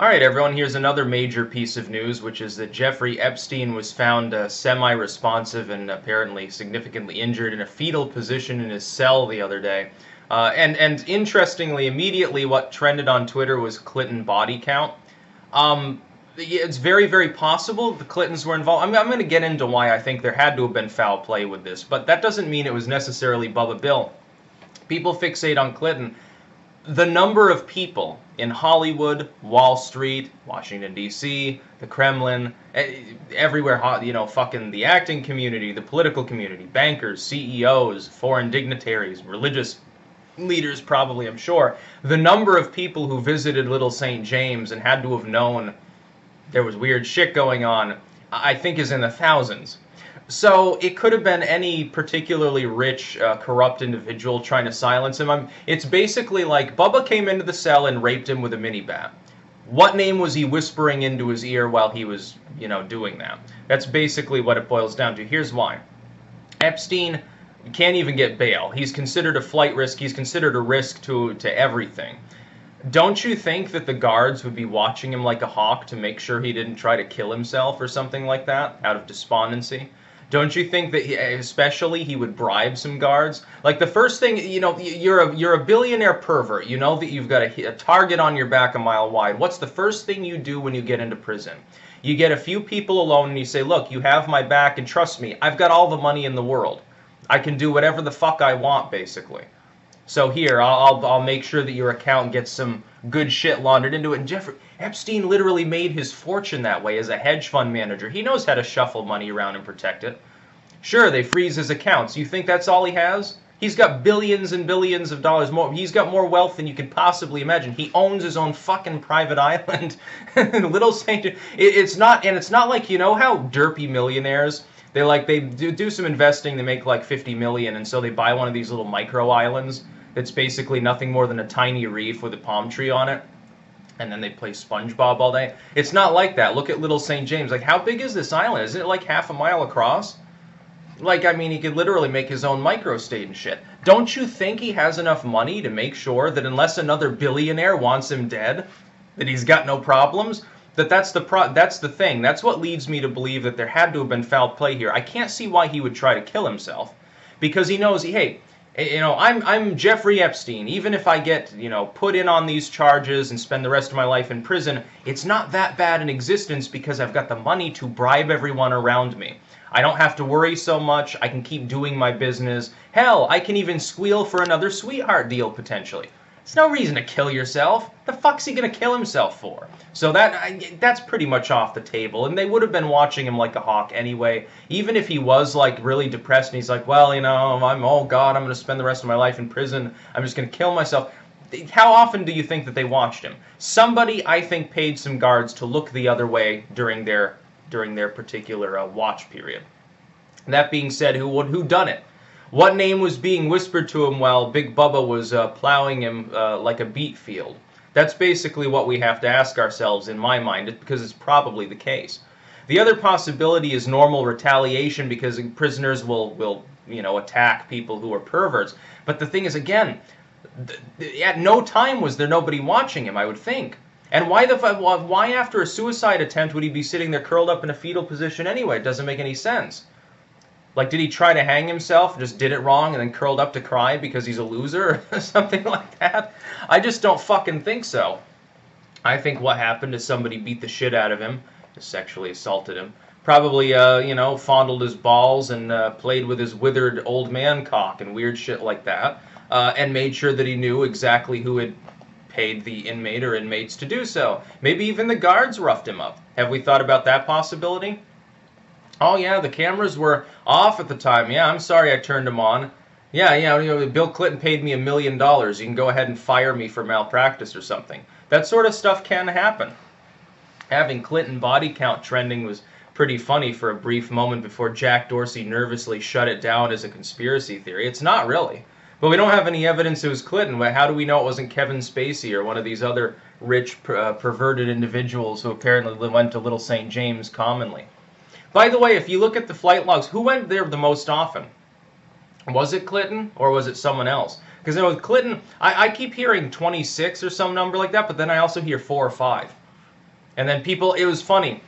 Alright everyone, here's another major piece of news, which is that Jeffrey Epstein was found semi-responsive and apparently significantly injured in a fetal position in his cell the other day. And interestingly, immediately what trended on Twitter was Clinton body count. It's very, very possible the Clintons were involved. I'm going to get into why I think there had to have been foul play with this, but that doesn't mean it was necessarily Bubba Bill. People fixate on Clinton. The number of people in Hollywood, Wall Street, Washington, D.C., the Kremlin, everywhere, fucking the acting community, the political community, bankers, CEOs, foreign dignitaries, religious leaders probably, I'm sure. The number of people who visited Little St. James and had to have known there was weird shit going on, I think is in the thousands. So it could have been any particularly rich, corrupt individual trying to silence him. It's basically like Bubba came into the cell and raped him with a mini bat. What name was he whispering into his ear while he was, doing that? That's basically what it boils down to. Here's why. Epstein can't even get bail. He's considered a flight risk. He's considered a risk to everything. Don't you think that the guards would be watching him like a hawk to make sure he didn't try to kill himself or something like that out of despondency? Don't you think that especially he would bribe some guards? Like the first thing, you're a billionaire pervert. You know that you've got a target on your back a mile wide. What's the first thing you do when you get into prison? You get a few people alone and you say, look, you have my back and trust me, I've got all the money in the world. I can do whatever the fuck I want, basically. So here, I'll make sure that your account gets some good shit laundered into it. And Jeffrey Epstein literally made his fortune that way as a hedge fund manager. He knows how to shuffle money around and protect it. Sure, they freeze his accounts. You think that's all he has? He's got billions and billions of dollars more. He's got more wealth than you can possibly imagine. He owns his own fucking private island. Little Saint. It's not like, how derpy millionaires, they do some investing, they make like 50 million, and so they buy one of these little micro islands that's basically nothing more than a tiny reef with a palm tree on it, and then they play SpongeBob all day. It's not like that. Look at Little St. James. Like, how big is this island? Isn't it like half a mile across? Like, I mean, he could literally make his own microstate and shit. Don't you think he has enough money to make sure that unless another billionaire wants him dead, that he's got no problems? That's the thing. That's what leads me to believe that there had to have been foul play here. I can't see why he would try to kill himself, because he knows, hey, I'm Jeffrey Epstein. Even if I get, put in on these charges and spend the rest of my life in prison, it's not that bad an existence because I've got the money to bribe everyone around me. I don't have to worry so much. I can keep doing my business. Hell, I can even squeal for another sweetheart deal, potentially. There's no reason to kill yourself. The fuck's he gonna kill himself for? So that's pretty much off the table. And they would have been watching him like a hawk anyway. Even if he was like really depressed and he's like, well, oh God, I'm gonna spend the rest of my life in prison. I'm just gonna kill myself. How often do you think that they watched him? Somebody, I think, paid some guards to look the other way during their particular watch period. That being said, who done it? What name was being whispered to him while Big Bubba was plowing him like a beet field? That's basically what we have to ask ourselves in my mind, because it's probably the case. The other possibility is normal retaliation because prisoners will attack people who are perverts. But the thing is, again, at no time was there nobody watching him, I would think. And why after a suicide attempt would he be sitting there curled up in a fetal position anyway? It doesn't make any sense. Like, did he try to hang himself, just did it wrong, and then curled up to cry because he's a loser or something like that? I just don't fucking think so. I think what happened is somebody beat the shit out of him, sexually assaulted him, probably, fondled his balls and played with his withered old man cock and weird shit like that, and made sure that he knew exactly who had paid the inmate or inmates to do so. Maybe even the guards roughed him up. Have we thought about that possibility? Oh yeah, the cameras were off at the time. Yeah, I'm sorry I turned them on. Yeah, Bill Clinton paid me $1 million. You can go ahead and fire me for malpractice or something. That sort of stuff can happen. Having Clinton body count trending was pretty funny for a brief moment before Jack Dorsey nervously shut it down as a conspiracy theory. It's not really. But we don't have any evidence it was Clinton. How do we know it wasn't Kevin Spacey or one of these other rich, perverted individuals who apparently went to Little St. James commonly? By the way, if you look at the flight logs, who went there the most often? Was it Clinton or was it someone else? Because with Clinton, I keep hearing 26 or some number like that, but then I also hear 4 or 5. And then people, it was funny,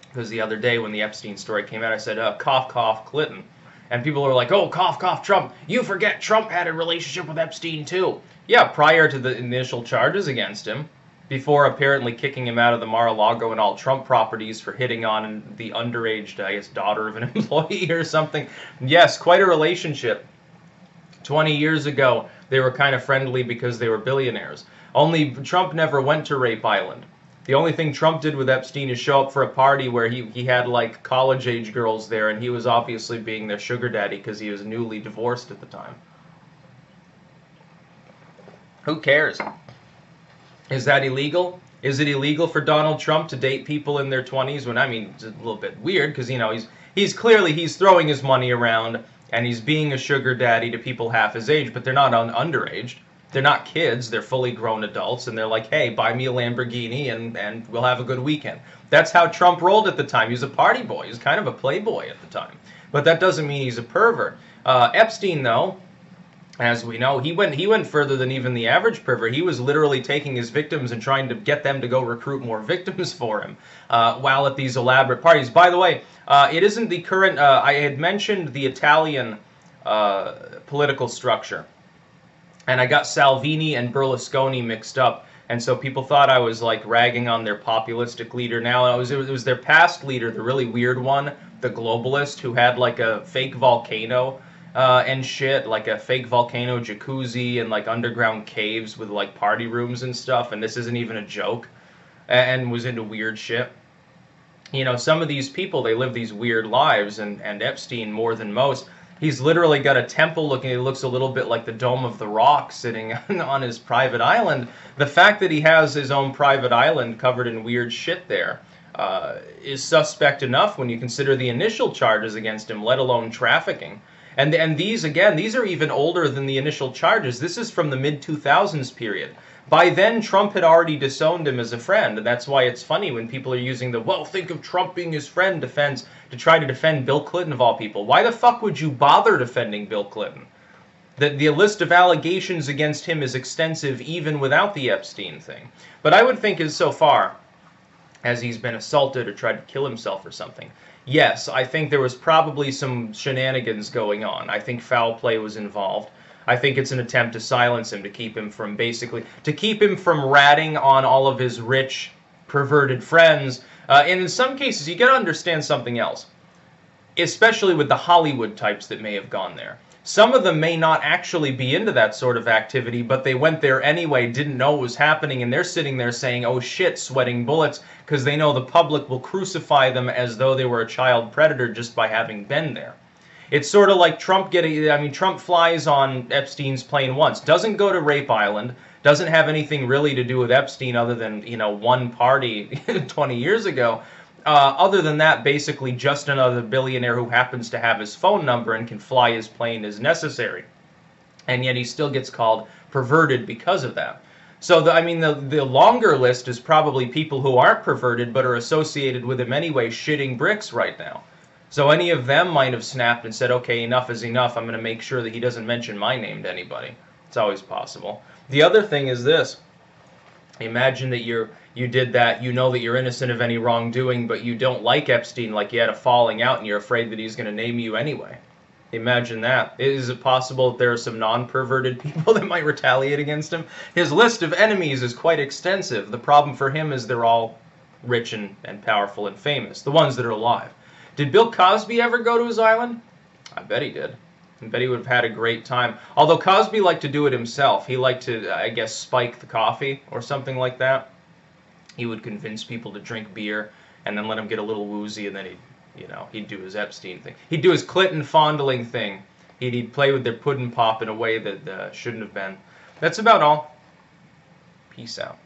because the other day when the Epstein story came out, I said, cough, cough, Clinton. And people were like, oh, cough, cough, Trump. You forget Trump had a relationship with Epstein, too. Yeah, prior to the initial charges against him, before apparently kicking him out of the Mar-a-Lago and all Trump properties for hitting on the underage, I guess, daughter of an employee or something. Yes, quite a relationship. 20 years ago, they were kind of friendly because they were billionaires. Only Trump never went to Rape Island. The only thing Trump did with Epstein is show up for a party where he had like college-age girls there, and he was obviously being their sugar daddy because he was newly divorced at the time. Who cares? Is that illegal? Is it illegal for Donald Trump to date people in their 20s? When, I mean, it's a little bit weird because, you know, he's clearly throwing his money around and he's being a sugar daddy to people half his age, but they're not underage. They're not kids. They're fully grown adults, and they're like, hey, buy me a Lamborghini and we'll have a good weekend. That's how Trump rolled at the time. He was a party boy. He was kind of a playboy at the time. But that doesn't mean he's a pervert. Epstein, though, as we know, he went further than even the average pervert. He was literally taking his victims and trying to get them to go recruit more victims for him while at these elaborate parties. By the way, it isn't the current... I had mentioned the Italian political structure, and I got Salvini and Berlusconi mixed up, and so people thought I was like ragging on their populistic leader. Now it was their past leader, the really weird one, the globalist, who had like a fake volcano and shit, like a fake volcano jacuzzi and like underground caves with like party rooms and stuff, and this isn't even a joke, and was into weird shit. You know, some of these people, they live these weird lives, and Epstein, more than most, he's literally got a temple looking, it looks a little bit like the Dome of the Rock sitting on his private island. The fact that he has his own private island covered in weird shit there is suspect enough when you consider the initial charges against him, let alone trafficking. And these, again, these are even older than the initial charges. This is from the mid-2000s period. By then, Trump had already disowned him as a friend, and that's why it's funny when people are using the, well, think of Trump being his friend defense to try to defend Bill Clinton of all people. Why the fuck would you bother defending Bill Clinton? The list of allegations against him is extensive even without the Epstein thing. But I would think as so far as he's been assaulted or tried to kill himself or something, yes, I think there was probably some shenanigans going on. I think foul play was involved. I think it's an attempt to silence him, to keep him from ratting on all of his rich, perverted friends. And in some cases, you got to understand something else, especially with the Hollywood types that may have gone there. Some of them may not actually be into that sort of activity, but they went there anyway, didn't know it was happening, and they're sitting there saying, oh shit, sweating bullets, because they know the public will crucify them as though they were a child predator just by having been there. It's sort of like Trump Trump flies on Epstein's plane once, doesn't go to Rape Island, doesn't have anything really to do with Epstein other than, you know, one party 20 years ago. Other than that, basically just another billionaire who happens to have his phone number and can fly his plane as necessary. And yet he still gets called perverted because of that. So, the longer list is probably people who aren't perverted but are associated with him anyway, shitting bricks right now. So any of them might have snapped and said, okay, enough is enough, I'm going to make sure that he doesn't mention my name to anybody. It's always possible. The other thing is this. Imagine that you did that, you know that you're innocent of any wrongdoing, but you don't like Epstein, like you had a falling out and you're afraid that he's going to name you anyway. Imagine that. Is it possible that there are some non-perverted people that might retaliate against him? His list of enemies is quite extensive. The problem for him is they're all rich and powerful and famous, the ones that are alive. Did Bill Cosby ever go to his island? I bet he did. I bet he would have had a great time. Although Cosby liked to do it himself. He liked to, I guess, spike the coffee or something like that. He would convince people to drink beer and then let them get a little woozy, and then he'd do his Epstein thing. He'd do his Clinton fondling thing. He'd play with their pudding pop in a way that shouldn't have been. That's about all. Peace out.